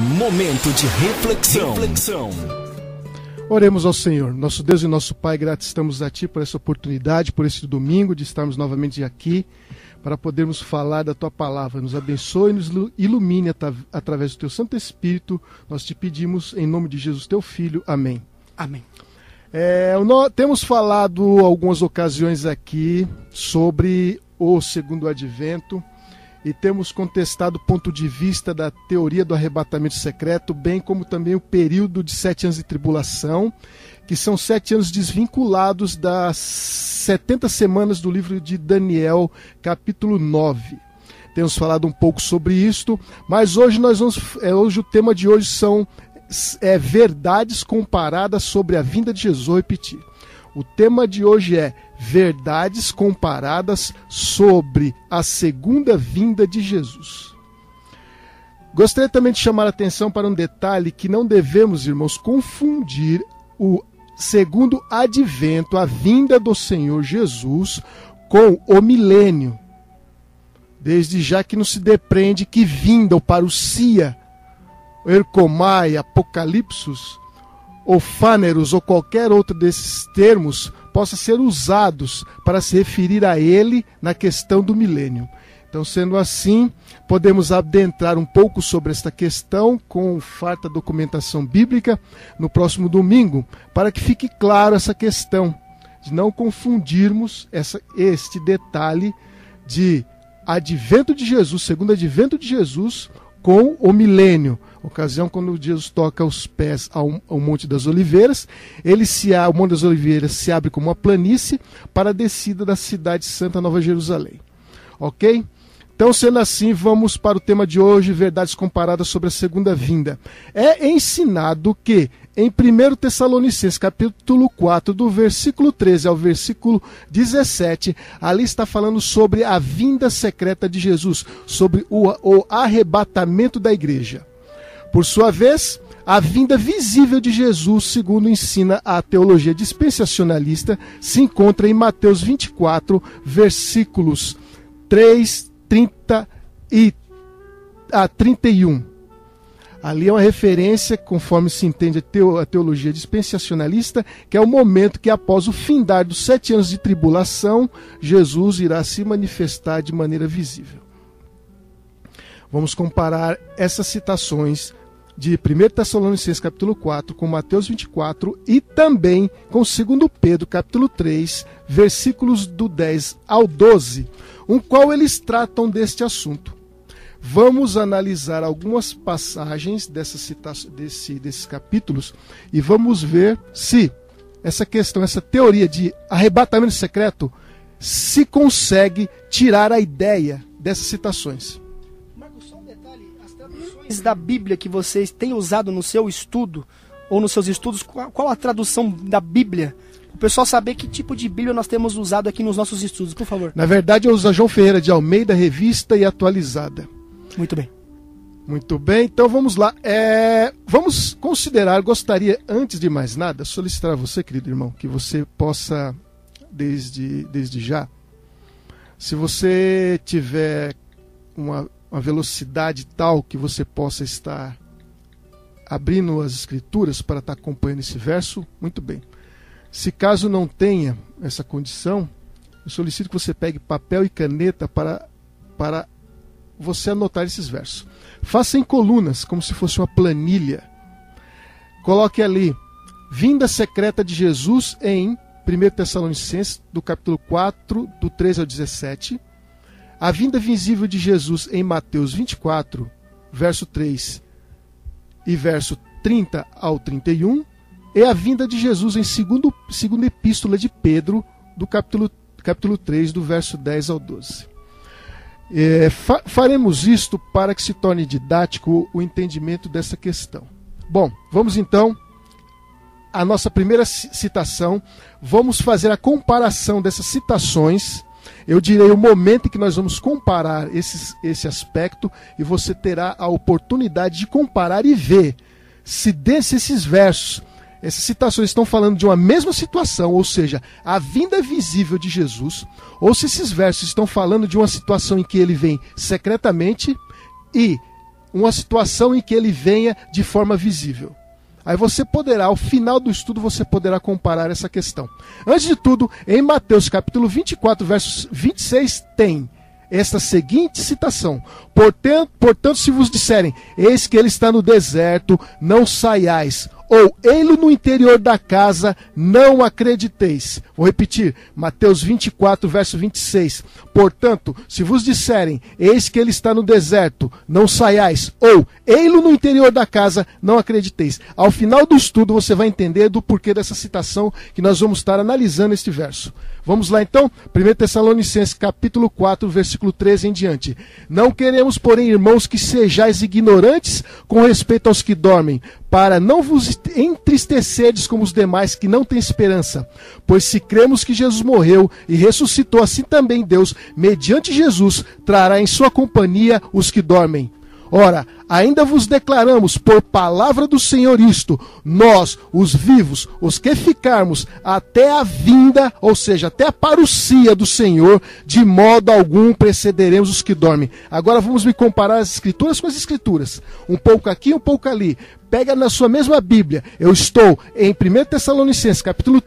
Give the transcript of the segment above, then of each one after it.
Momento de reflexão. Oremos ao Senhor. Nosso Deus e nosso Pai, gratos estamos a Ti por essa oportunidade, por esse domingo, de estarmos novamente aqui para podermos falar da Tua Palavra. Nos abençoe e nos ilumine através do Teu Santo Espírito. Nós te pedimos em nome de Jesus, Teu Filho. Amém. Amém. Nós temos falado algumas ocasiões aqui sobre o segundo advento e temos contestado o ponto de vista da teoria do arrebatamento secreto, bem como também o período de 7 anos de tribulação, que são 7 anos desvinculados das 70 semanas do livro de Daniel, capítulo 9. Temos falado um pouco sobre isto, mas hoje o tema de hoje são verdades comparadas sobre a vinda de Jesus. Vou repetir. O tema de hoje é verdades comparadas sobre a segunda vinda de Jesus. Gostaria também de chamar a atenção para um detalhe que não devemos, irmãos, confundir o segundo advento, a vinda do Senhor Jesus, com o milênio. Desde já que não se depreende que vinda ou parousia, ercomai, apocalipsos, ou fâneros, ou qualquer outro desses termos possa ser usados para se referir a ele na questão do milênio. Então, sendo assim, podemos adentrar um pouco sobre esta questão com farta documentação bíblica no próximo domingo, para que fique claro essa questão de não confundirmos este detalhe de advento de Jesus, segundo advento de Jesus, com o milênio, ocasião quando Jesus toca os pés ao Monte das Oliveiras. O Monte das Oliveiras se abre como uma planície para a descida da cidade santa Nova Jerusalém. Ok? Então, sendo assim, vamos para o tema de hoje, verdades comparadas sobre a segunda vinda. É ensinado que, em 1 Tessalonicenses, capítulo 4, do versículo 13 ao versículo 17, ali está falando sobre a vinda secreta de Jesus, sobre o arrebatamento da igreja. Por sua vez, a vinda visível de Jesus, segundo ensina a teologia dispensacionalista, se encontra em Mateus 24, versículos 30 a 31. Ali é uma referência, conforme se entende a teologia dispensacionalista, que é o momento que, após o findar dos 7 anos de tribulação, Jesus irá se manifestar de maneira visível. Vamos comparar essas citações de 1 Tessalonicenses capítulo 4 com Mateus 24 e também com 2 Pedro capítulo 3, versículos do 10 ao 12, qual eles tratam deste assunto. Vamos analisar algumas passagens desses capítulos e vamos ver se essa questão, essa teoria de arrebatamento secreto, se consegue tirar a ideia dessas citações. Marcos, só um detalhe, as traduções da Bíblia que vocês têm usado no seu estudo, ou nos seus estudos, qual a tradução da Bíblia? O pessoal saber que tipo de Bíblia nós temos usado aqui nos nossos estudos, por favor. Na verdade, eu uso a João Ferreira de Almeida, revista e atualizada. Muito bem. Muito bem, então vamos lá. Vamos considerar, gostaria, antes de mais nada, solicitar a você, querido irmão, que você possa, desde já, se você tiver uma velocidade tal que você possa estar abrindo as escrituras para estar acompanhando esse verso, muito bem. Se caso não tenha essa condição, eu solicito que você pegue papel e caneta para você anotar esses versos. Faça em colunas, como se fosse uma planilha. Coloque ali, vinda secreta de Jesus em 1 Tessalonicenses, do capítulo 4, do 13 ao 17. A vinda visível de Jesus em Mateus 24, verso 3 e verso 30 ao 31. E a vinda de Jesus em segunda epístola de Pedro, do capítulo 3, do verso 10 ao 12. Faremos isto para que se torne didático o entendimento dessa questão. Bom, vamos então à nossa primeira citação. Vamos fazer a comparação dessas citações. Eu direi o momento em que nós vamos comparar esse aspecto, e você terá a oportunidade de comparar e ver se desses versos, essas citações estão falando de uma mesma situação, ou seja, a vinda visível de Jesus, ou se esses versos estão falando de uma situação em que ele vem secretamente e uma situação em que ele venha de forma visível. Aí você poderá, ao final do estudo, você poderá comparar essa questão. Antes de tudo, em Mateus capítulo 24, versos 26, tem esta seguinte citação: Portanto, se vos disserem, eis que ele está no deserto, não saiais, ou ei-lo no interior da casa, não acrediteis. Vou repetir, Mateus 24, verso 26. Portanto, se vos disserem, eis que ele está no deserto, não saiais, ou ei-lo no interior da casa, não acrediteis. Ao final do estudo você vai entender do porquê dessa citação que nós vamos estar analisando este verso. Vamos lá então, 1 Tessalonicenses capítulo 4, versículo 13 em diante. Não queremos, porém, irmãos, que sejais ignorantes com respeito aos que dormem, para não vos entristecerdes como os demais que não têm esperança. Pois se cremos que Jesus morreu e ressuscitou, assim também Deus, mediante Jesus, trará em sua companhia os que dormem. Ora, ainda vos declaramos por palavra do Senhor isto: nós, os vivos, os que ficarmos até a vinda, ou seja, até a parousia do Senhor, de modo algum precederemos os que dormem. Agora vamos me comparar as escrituras com as escrituras. Um pouco aqui, um pouco ali. Pega na sua mesma Bíblia. Eu estou em 1 Tessalonicenses, capítulo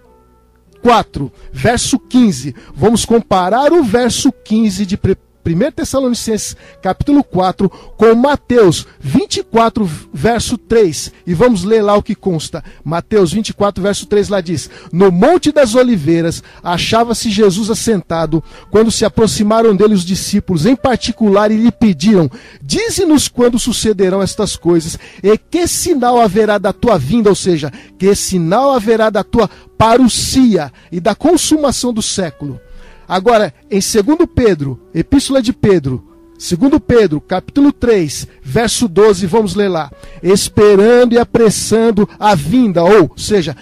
4, verso 15. Vamos comparar o verso 15 de 1 Tessalonicenses capítulo 4 com Mateus 24 verso 3, e vamos ler lá o que consta. Mateus 24 verso 3 lá diz: no Monte das Oliveiras achava-se Jesus assentado, quando se aproximaram dele os discípulos em particular e lhe pediram: dize-nos quando sucederão estas coisas e que sinal haverá da tua vinda, ou seja, que sinal haverá da tua parousia e da consumação do século. Agora, em 2 Pedro, Epístola de Pedro, 2 Pedro, capítulo 3, verso 12, vamos ler lá. Esperando e apressando a vinda, ou seja,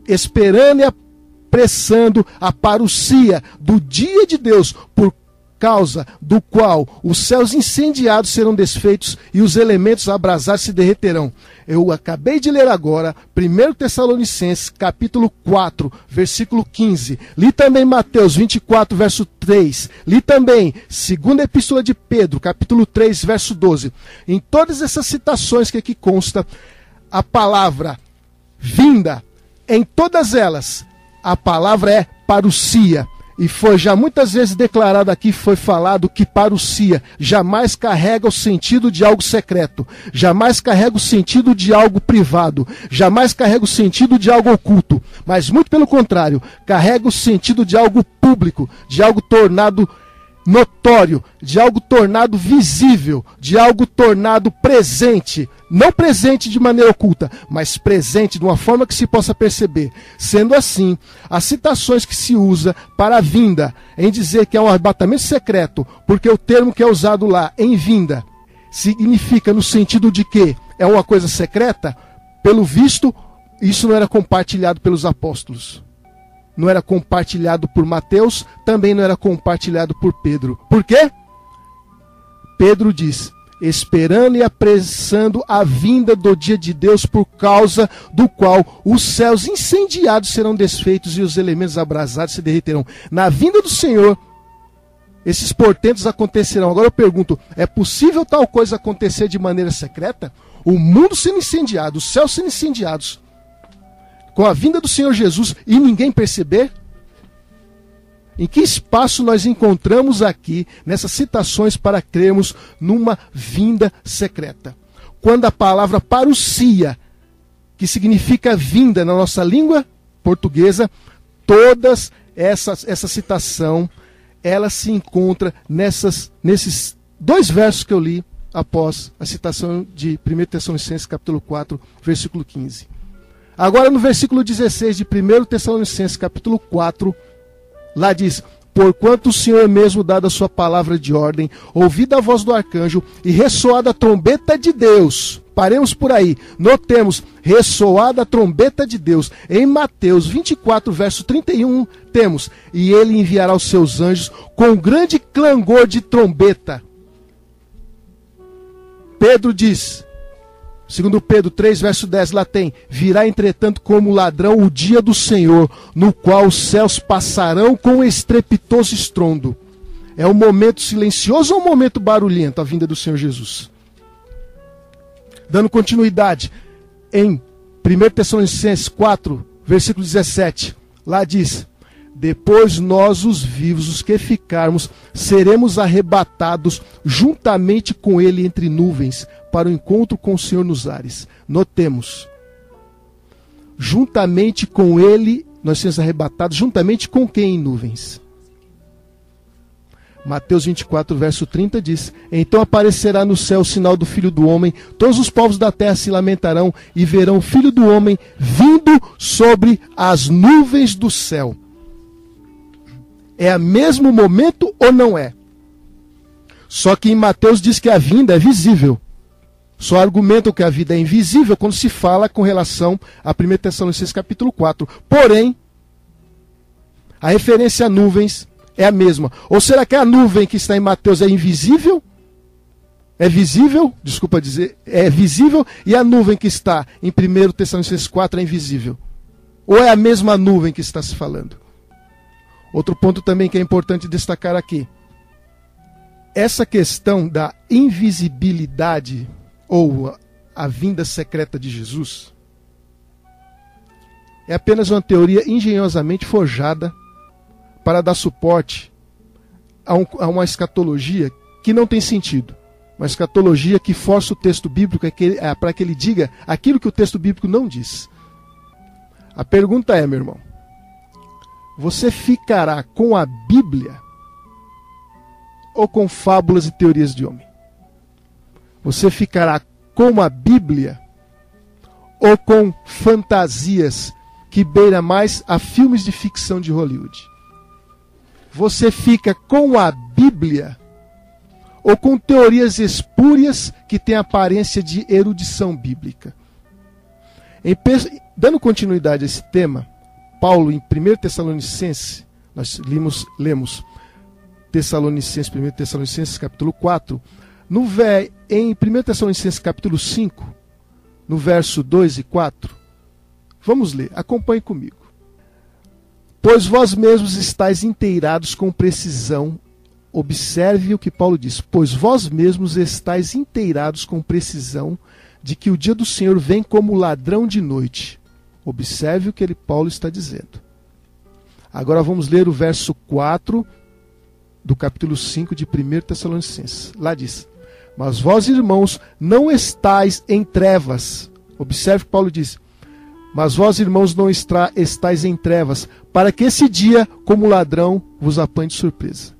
esperando e apressando a parousia do dia de Deus, por causa do qual os céus incendiados serão desfeitos e os elementos abrasados se derreterão. Eu acabei de ler agora 1 Tessalonicenses capítulo 4, versículo 15. Li também Mateus 24, verso 3. Li também 2ª Epístola de Pedro, capítulo 3, verso 12. Em todas essas citações que aqui consta, a palavra vinda, em todas elas, a palavra é parousia. E foi já muitas vezes declarado aqui, foi falado que parousia jamais carrega o sentido de algo secreto, jamais carrega o sentido de algo privado, jamais carrega o sentido de algo oculto, mas muito pelo contrário, carrega o sentido de algo público, de algo tornado notório, de algo tornado visível, de algo tornado presente, não presente de maneira oculta, mas presente de uma forma que se possa perceber. Sendo assim, as citações que se usa para a vinda, em dizer que é um arrebatamento secreto, porque o termo que é usado lá, em vinda, significa no sentido de que é uma coisa secreta, pelo visto, isso não era compartilhado pelos apóstolos. Não era compartilhado por Mateus, também não era compartilhado por Pedro. Por quê? Pedro diz: esperando e apressando a vinda do dia de Deus, por causa do qual os céus incendiados serão desfeitos e os elementos abrasados se derreterão. Na vinda do Senhor, esses portentos acontecerão. Agora eu pergunto, é possível tal coisa acontecer de maneira secreta? O mundo sendo incendiado, os céus sendo incendiados, com a vinda do Senhor Jesus, e ninguém perceber? Em que espaço nós encontramos aqui, nessas citações, para crermos numa vinda secreta? Quando a palavra parousia, que significa vinda na nossa língua portuguesa, todas essa citação, ela se encontra nesses dois versos que eu li após a citação de 1 Tessalonicenses capítulo 4, versículo 15. Agora no versículo 16 de 1 Tessalonicenses capítulo 4, lá diz: porquanto o Senhor mesmo, dada a sua palavra de ordem, ouvida a voz do arcanjo e ressoada a trombeta de Deus. Paremos por aí. Notemos, ressoada a trombeta de Deus. Em Mateus 24, verso 31, temos: e ele enviará os seus anjos com grande clangor de trombeta. Pedro diz, 2 Pedro 3, verso 10, lá tem: virá entretanto como ladrão o dia do Senhor, no qual os céus passarão com estrepitoso estrondo. É um momento silencioso ou um momento barulhento, a vinda do Senhor Jesus? Dando continuidade, em 1 Tessalonicenses 4, versículo 17, lá diz: depois nós, os vivos, os que ficarmos, seremos arrebatados juntamente com ele entre nuvens, para o encontro com o Senhor nos ares. Notemos, juntamente com ele, nós seremos arrebatados, juntamente com quem em nuvens? Mateus 24, verso 30 diz: então aparecerá no céu o sinal do Filho do Homem, todos os povos da terra se lamentarão e verão o Filho do Homem vindo sobre as nuvens do céu. É o mesmo momento ou não é? Só que em Mateus diz que a vinda é visível. Só argumentam que a vida é invisível quando se fala com relação a 1 Tessalonicenses capítulo 4. Porém, a referência a nuvens é a mesma. Ou será que a nuvem que está em Mateus é invisível? É visível? Desculpa dizer. É visível e a nuvem que está em 1 Tessalonicenses 4 é invisível? Ou é a mesma nuvem que está se falando? Outro ponto também que é importante destacar aqui. Essa questão da invisibilidade ou a vinda secreta de Jesus é apenas uma teoria engenhosamente forjada para dar suporte a uma escatologia que não tem sentido. Uma escatologia que força o texto bíblico para que ele diga aquilo que o texto bíblico não diz. A pergunta é, meu irmão, você ficará com a Bíblia ou com fábulas e teorias de homem? Você ficará com a Bíblia ou com fantasias que beira mais a filmes de ficção de Hollywood? Você fica com a Bíblia ou com teorias espúrias que têm aparência de erudição bíblica? Dando continuidade a esse tema, Paulo, em 1 Tessalonicenses, nós lemos Tessalonicenses, 1 Tessalonicenses capítulo 4, em 1 Tessalonicenses capítulo 5, no verso 2 e 4, vamos ler, acompanhe comigo. Pois vós mesmos estáis inteirados com precisão, observe o que Paulo diz, pois vós mesmos estáis inteirados com precisão de que o dia do Senhor vem como ladrão de noite. Observe o que Paulo está dizendo. Agora vamos ler o verso 4 do capítulo 5 de 1 Tessalonicenses. Lá diz: mas vós, irmãos, não estáis em trevas. Observe o que Paulo diz. Mas vós, irmãos, não estáis em trevas, para que esse dia, como ladrão, vos apanhe de surpresa.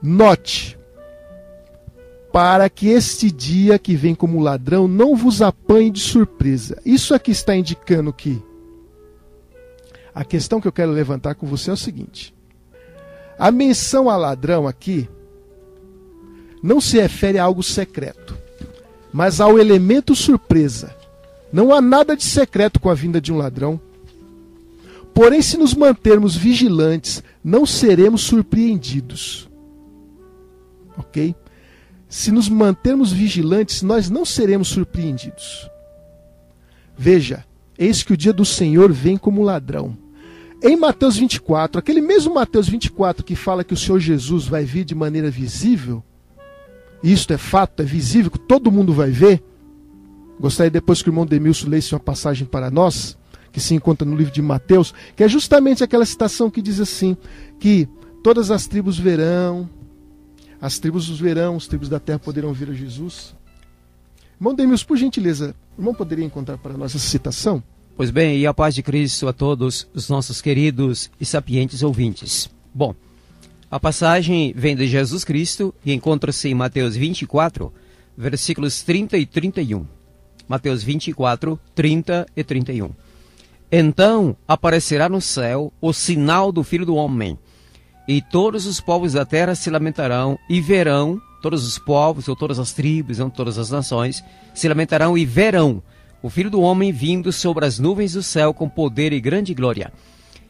Note, para que este dia que vem como ladrão não vos apanhe de surpresa. Isso aqui está indicando que a questão que eu quero levantar com você é o seguinte: a menção a ladrão aqui não se refere a algo secreto, mas ao elemento surpresa. Não há nada de secreto com a vinda de um ladrão. Porém, se nos mantermos vigilantes, não seremos surpreendidos. Ok? Se nos mantermos vigilantes, nós não seremos surpreendidos. Veja, eis que o dia do Senhor vem como ladrão. Em Mateus 24, aquele mesmo Mateus 24 que fala que o Senhor Jesus vai vir de maneira visível, e isto é fato, é visível, que todo mundo vai ver. Gostaria depois que o irmão Demilson lesse uma passagem para nós, que se encontra no livro de Mateus, que é justamente aquela citação que diz assim, que todas as tribos verão, as tribos da terra poderão vir a Jesus. Irmão Demilson, por gentileza, o irmão poderia encontrar para nós essa citação? Pois bem, e a paz de Cristo a todos os nossos queridos e sapientes ouvintes. Bom, a passagem vem de Jesus Cristo e encontra-se em Mateus 24, versículos 30 e 31. Mateus 24, 30 e 31. Então aparecerá no céu o sinal do Filho do Homem, e todos os povos da terra se lamentarão e verão, todos os povos, ou todas as tribos, ou todas as nações, se lamentarão e verão o Filho do Homem vindo sobre as nuvens do céu com poder e grande glória.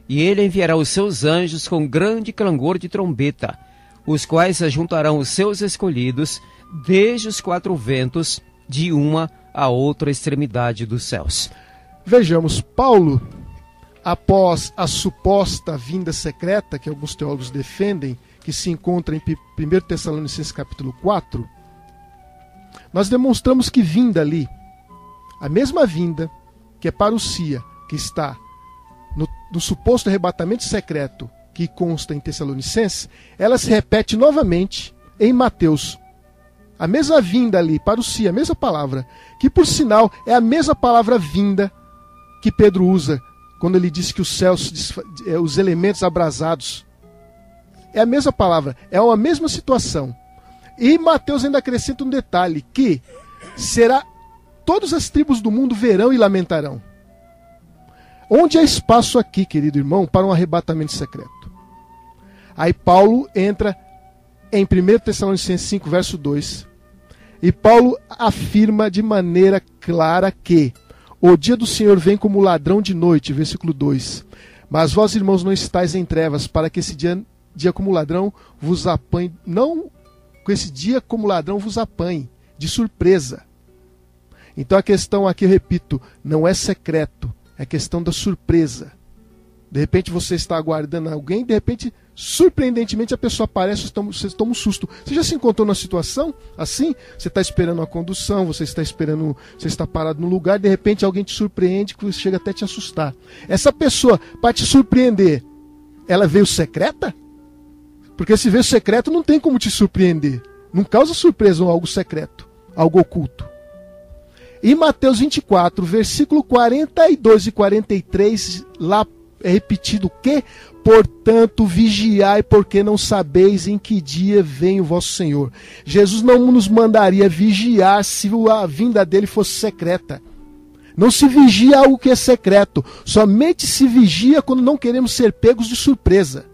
E ele enviará os seus anjos com grande clangor de trombeta, os quais se juntarão os seus escolhidos desde os quatro ventos, de uma a outra extremidade dos céus. Vejamos, Paulo, após a suposta vinda secreta, que alguns teólogos defendem, que se encontra em 1 Tessalonicenses capítulo 4, nós demonstramos que vinda ali, a mesma vinda que é parousia, que está no suposto arrebatamento secreto que consta em Tessalonicenses, ela se repete novamente em Mateus. A mesma vinda ali, parousia, a mesma palavra, que por sinal é a mesma palavra vinda que Pedro usa quando ele disse que os céus, os elementos abrasados, é a mesma palavra, é a mesma situação. E Mateus ainda acrescenta um detalhe, que será, todas as tribos do mundo verão e lamentarão. Onde há espaço aqui, querido irmão, para um arrebatamento secreto? Aí Paulo entra em 1 Tessalonicenses 5, verso 2, e Paulo afirma de maneira clara que o dia do Senhor vem como ladrão de noite, versículo 2. Mas vós, irmãos, não estáis em trevas, para que esse dia como ladrão vos apanhe, não com esse dia como ladrão vos apanhe, de surpresa. Então a questão aqui, eu repito, não é secreto, é questão da surpresa. De repente você está aguardando alguém, de repente, surpreendentemente, a pessoa aparece, você toma um susto. Você já se encontrou numa situação assim? Você está esperando uma condução, você está parado no lugar, de repente alguém te surpreende, que chega até te assustar. Essa pessoa, para te surpreender, ela veio secreta? Porque se veio secreto, não tem como te surpreender. Não causa surpresa ou algo secreto, algo oculto. Em Mateus 24, versículo 42 e 43, lá é repetido o quê? Portanto, vigiai, porque não sabeis em que dia vem o vosso Senhor. Jesus não nos mandaria vigiar se a vinda dele fosse secreta. Não se vigia algo que é secreto. Somente se vigia quando não queremos ser pegos de surpresa.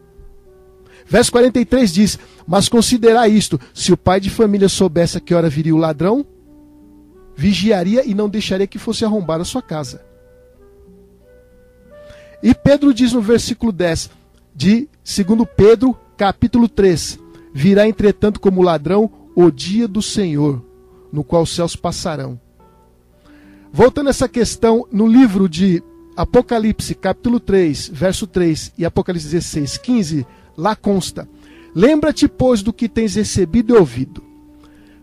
Verso 43 diz, mas considerai isto, se o pai de família soubesse a que hora viria o ladrão, vigiaria e não deixaria que fosse arrombada a sua casa. E Pedro diz no versículo 10 de 2 Pedro, capítulo 3, virá entretanto como ladrão o dia do Senhor, no qual os céus passarão. Voltando a essa questão, no livro de Apocalipse, capítulo 3, verso 3, e Apocalipse 16, 15, lá consta, lembra-te, pois, do que tens recebido e ouvido,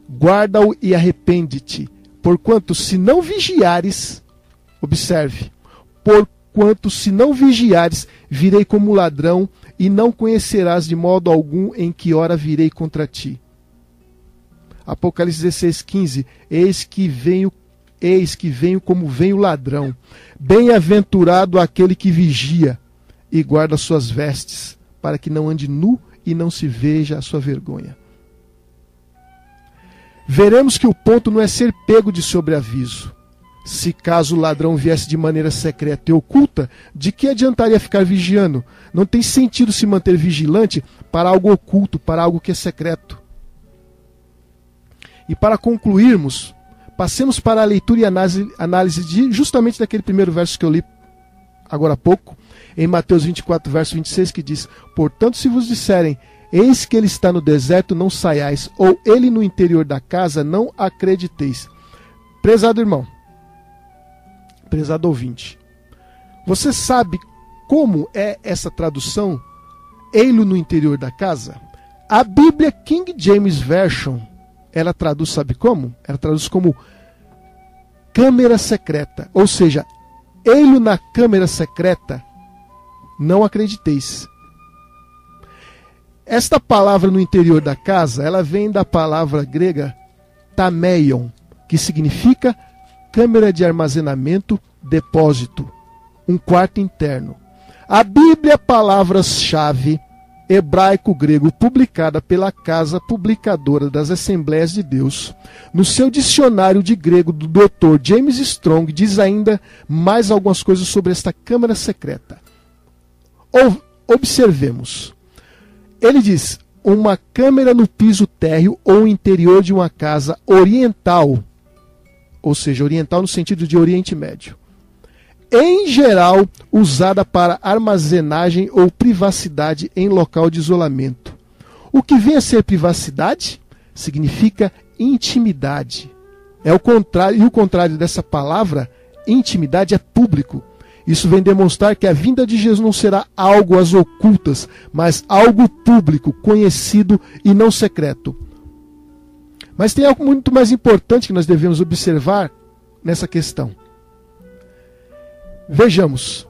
guarda-o e arrepende-te, porquanto se não vigiares, observe, porquanto se não vigiares, virei como ladrão, e não conhecerás de modo algum em que hora virei contra ti. Apocalipse 16, 15, eis que venho como vem o ladrão. Bem-aventurado aquele que vigia e guarda suas vestes, para que não ande nu e não se veja a sua vergonha. Veremos que o ponto não é ser pego de sobreaviso. Se caso o ladrão viesse de maneira secreta e oculta, de que adiantaria ficar vigiando? Não tem sentido se manter vigilante para algo oculto, para algo que é secreto. E para concluirmos, passemos para a leitura e análise de justamente daquele primeiro verso que eu li agora há pouco, em Mateus 24, verso 26, que diz, portanto, se vos disserem, eis que ele está no deserto, não saiais, ou ele no interior da casa, não acrediteis. Prezado irmão, prezado ouvinte, você sabe como é essa tradução, ei-lo no interior da casa? A Bíblia King James Version, ela traduz, sabe como? Ela traduz como câmara secreta, ou seja, ei-lo na câmara secreta, não acrediteis. Esta palavra no interior da casa, ela vem da palavra grega tameion, que significa câmara de armazenamento, depósito, um quarto interno. A Bíblia, palavras-chave hebraico-grego publicada pela Casa Publicadora das Assembleias de Deus, no seu dicionário de grego do Dr. James Strong, diz ainda mais algumas coisas sobre esta câmara secreta. Observemos. Ele diz, uma câmara no piso térreo ou interior de uma casa oriental, ou seja, oriental no sentido de Oriente Médio, em geral usada para armazenagem ou privacidade em local de isolamento. O que vem a ser privacidade significa intimidade. É o contrário, e o contrário dessa palavra, intimidade, é público. Isso vem demonstrar que a vinda de Jesus não será algo às ocultas, mas algo público, conhecido e não secreto. Mas tem algo muito mais importante que nós devemos observar nessa questão. Vejamos.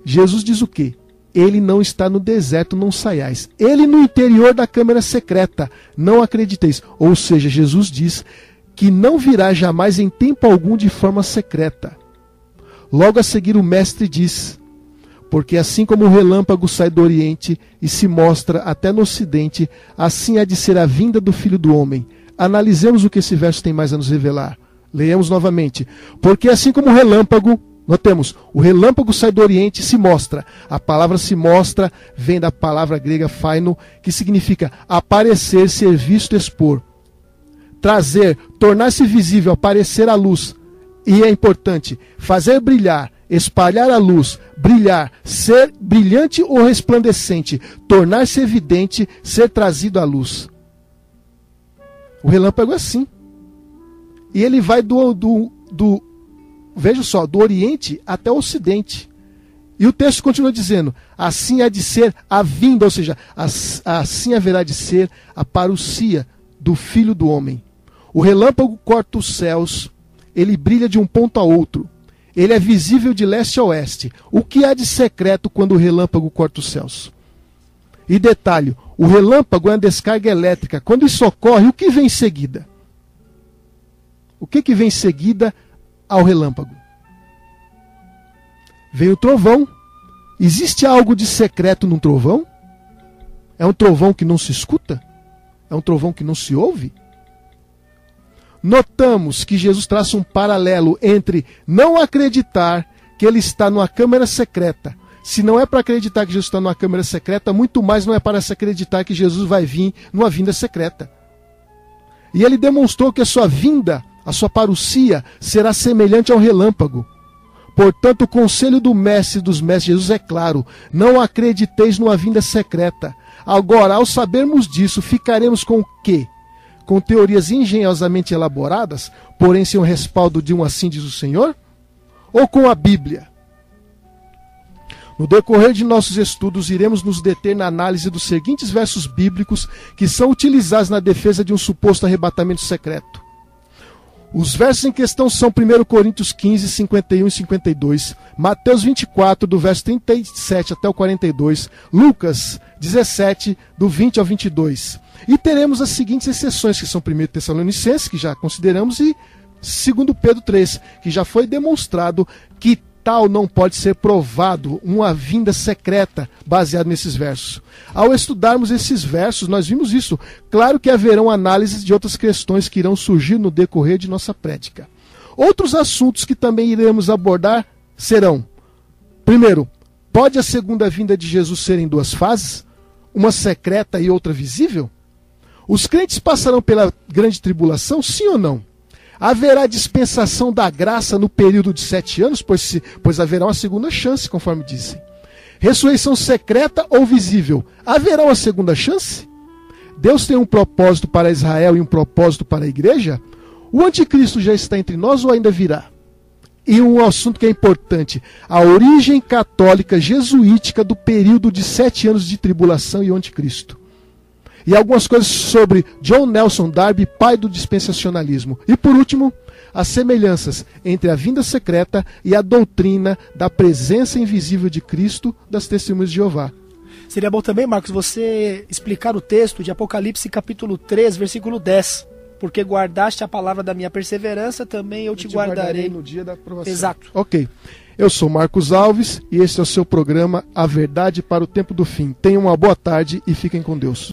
Jesus diz o quê? Ele não está no deserto, não saiais. Ele no interior da câmara secreta, não acrediteis. Ou seja, Jesus diz que não virá jamais em tempo algum de forma secreta. Logo a seguir o mestre diz, porque assim como o relâmpago sai do oriente e se mostra até no ocidente, assim há de ser a vinda do Filho do Homem. Analisemos o que esse verso tem mais a nos revelar. Leiamos novamente. Porque assim como o relâmpago, notemos, o relâmpago sai do oriente e se mostra. A palavra se mostra vem da palavra grega phaino, que significa aparecer, ser visto, expor. Trazer, tornar-se visível, aparecer à luz. E é importante, fazer brilhar, espalhar a luz, brilhar, ser brilhante ou resplandecente, tornar-se evidente, ser trazido à luz. O relâmpago é assim. E ele vai veja só, do Oriente até o Ocidente. E o texto continua dizendo, assim há de ser a vinda, ou seja, assim haverá de ser a parousia do Filho do Homem. O relâmpago corta os céus, ele brilha de um ponto a outro. Ele é visível de leste a oeste. O que há de secreto quando o relâmpago corta os céus? E detalhe, o relâmpago é uma descarga elétrica. Quando isso ocorre, o que vem em seguida? O que vem em seguida ao relâmpago? Vem o trovão. Existe algo de secreto num trovão? É um trovão que não se escuta? É um trovão que não se ouve? Notamos que Jesus traça um paralelo entre não acreditar que ele está numa câmara secreta. Se não é para acreditar que Jesus está numa câmara secreta, muito mais não é para se acreditar que Jesus vai vir numa vinda secreta. E ele demonstrou que a sua vinda, a sua parousia, será semelhante ao relâmpago. Portanto, o conselho do mestre dos mestres Jesus é claro: não acrediteis numa vinda secreta. Agora, ao sabermos disso, ficaremos com o quê? Com teorias engenhosamente elaboradas, porém sem o respaldo de um assim diz o Senhor? Ou com a Bíblia? No decorrer de nossos estudos, iremos nos deter na análise dos seguintes versos bíblicos que são utilizados na defesa de um suposto arrebatamento secreto. Os versos em questão são 1 Coríntios 15, 51 e 52, Mateus 24, do verso 37 até o 42, Lucas 17, do 20 ao 22. E teremos as seguintes exceções, que são 1 Tessalonicenses, que já consideramos, e 2 Pedro 3, que já foi demonstrado que tal não pode ser provado, uma vinda secreta baseada nesses versos. Ao estudarmos esses versos, nós vimos isso. Claro que haverão análises de outras questões que irão surgir no decorrer de nossa prédica. Outros assuntos que também iremos abordar serão: primeiro, pode a segunda vinda de Jesus ser em duas fases? Uma secreta e outra visível? Os crentes passarão pela grande tribulação, sim ou não? Haverá dispensação da graça no período de 7 anos, pois haverá uma segunda chance, conforme dizem. Ressurreição secreta ou visível? Haverá uma segunda chance? Deus tem um propósito para Israel e um propósito para a igreja? O anticristo já está entre nós ou ainda virá? E um assunto que é importante: a origem católica jesuítica do período de 7 anos de tribulação e o anticristo. E algumas coisas sobre John Nelson Darby, pai do dispensacionalismo. E por último, as semelhanças entre a vinda secreta e a doutrina da presença invisível de Cristo das Testemunhas de Jeová. Seria bom também, Marcos, você explicar o texto de Apocalipse capítulo 3, versículo 10. Porque guardaste a palavra da minha perseverança, também eu te guardarei no dia da aprovação. Exato. Ok. Eu sou Marcos Alves e este é o seu programa A Verdade para o Tempo do Fim. Tenham uma boa tarde e fiquem com Deus.